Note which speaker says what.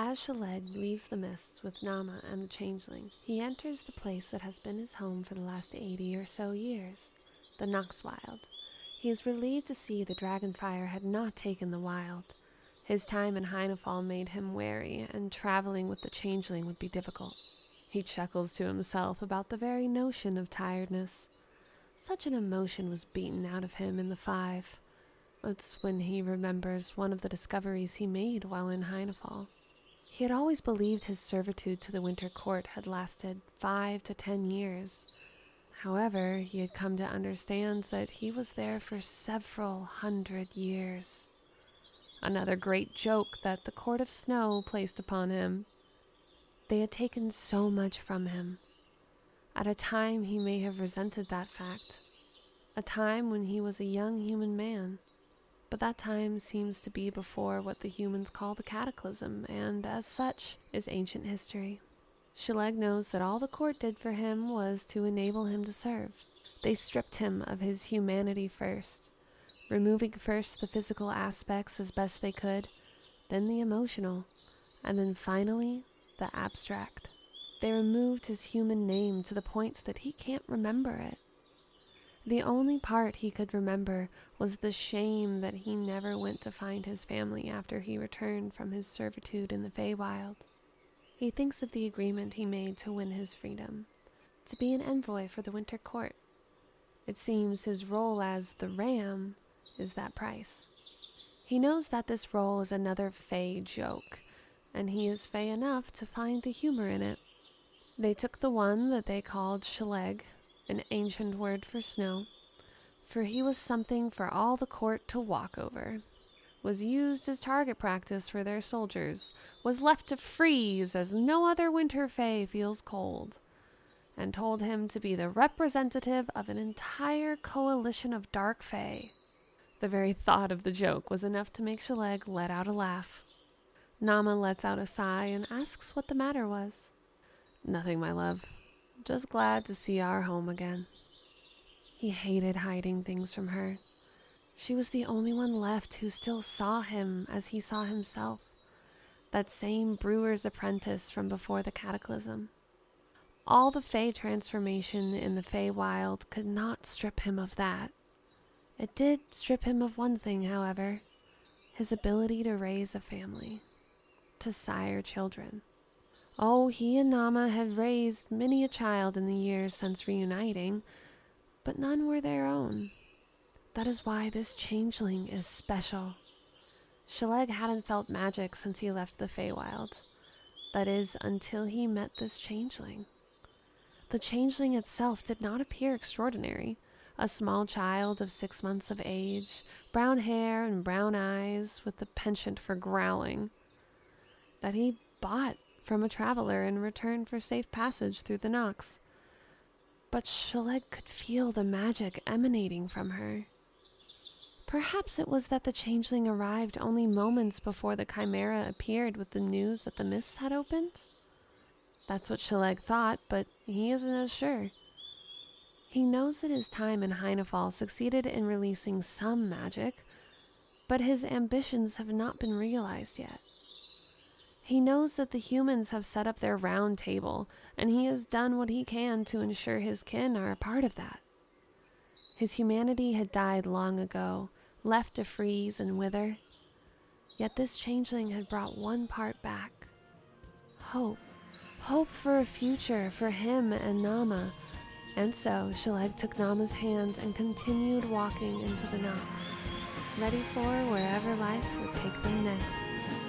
Speaker 1: As Shaleg leaves the mists with Nama and the Changeling, he enters the place that has been his home for the last 80 or so years, the Nox Wyld. He is relieved to see the dragonfire had not taken the Wyld. His time in Heinefall made him wary, and traveling with the Changeling would be difficult. He chuckles to himself about the very notion of tiredness. Such an emotion was beaten out of him in the Five. That's when he remembers one of the discoveries he made while in Heinefall. He had always believed his servitude to the Winter Court had lasted 5 to 10 years. However, he had come to understand that he was there for several hundred years. Another great joke that the Court of Snow placed upon him. They had taken so much from him. At a time he may have resented that fact. A time when he was a young human man. But that time seems to be before what the humans call the Cataclysm, and as such is ancient history. Shaleg knows that all the court did for him was to enable him to serve. They stripped him of his humanity first, removing first the physical aspects as best they could, then the emotional, and then finally the abstract. They removed his human name to the point that he can't remember it. The only part he could remember was the shame that he never went to find his family after he returned from his servitude in the Feywild. He thinks of the agreement he made to win his freedom, to be an envoy for the Winter Court. It seems his role as the Ram is that price. He knows that this role is another Fey joke, and he is Fey enough to find the humor in it. They took the one that they called Shaleg, an ancient word for snow, for he was something for all the court to walk over, was used as target practice for their soldiers, was left to freeze as no other winter Fey feels cold, and told him to be the representative of an entire coalition of dark Fey. The very thought of the joke was enough to make Shaleg let out a laugh. Nama lets out a sigh and asks what the matter was. "Nothing, my love. Just glad to see our home again." He hated hiding things from her. She was the only one left who still saw him as he saw himself, that same brewer's apprentice from before the Cataclysm. All the Fey transformation in the Feywild could not strip him of that. It did strip him of one thing, however, his ability to raise a family, to sire children. Oh, he and Nama had raised many a child in the years since reuniting, but none were their own. That is why this changeling is special. Shaleg hadn't felt magic since he left the Feywild. That is, until he met this changeling. The changeling itself did not appear extraordinary. A small child of 6 months of age, brown hair and brown eyes, with the penchant for growling, that he bought from a traveler in return for safe passage through the Nox. But Shaleg could feel the magic emanating from her. Perhaps it was that the changeling arrived only moments before the Chimera appeared with the news that the mists had opened? That's what Shaleg thought, but he isn't as sure. He knows that his time in Heinefall succeeded in releasing some magic, but his ambitions have not been realized yet. He knows that the humans have set up their round table, and he has done what he can to ensure his kin are a part of that. His humanity had died long ago, left to freeze and wither, yet this changeling had brought one part back. Hope. Hope for a future for him and Nama. And so Shaleg took Nama's hand and continued walking into the Nox, ready for wherever life would take them next.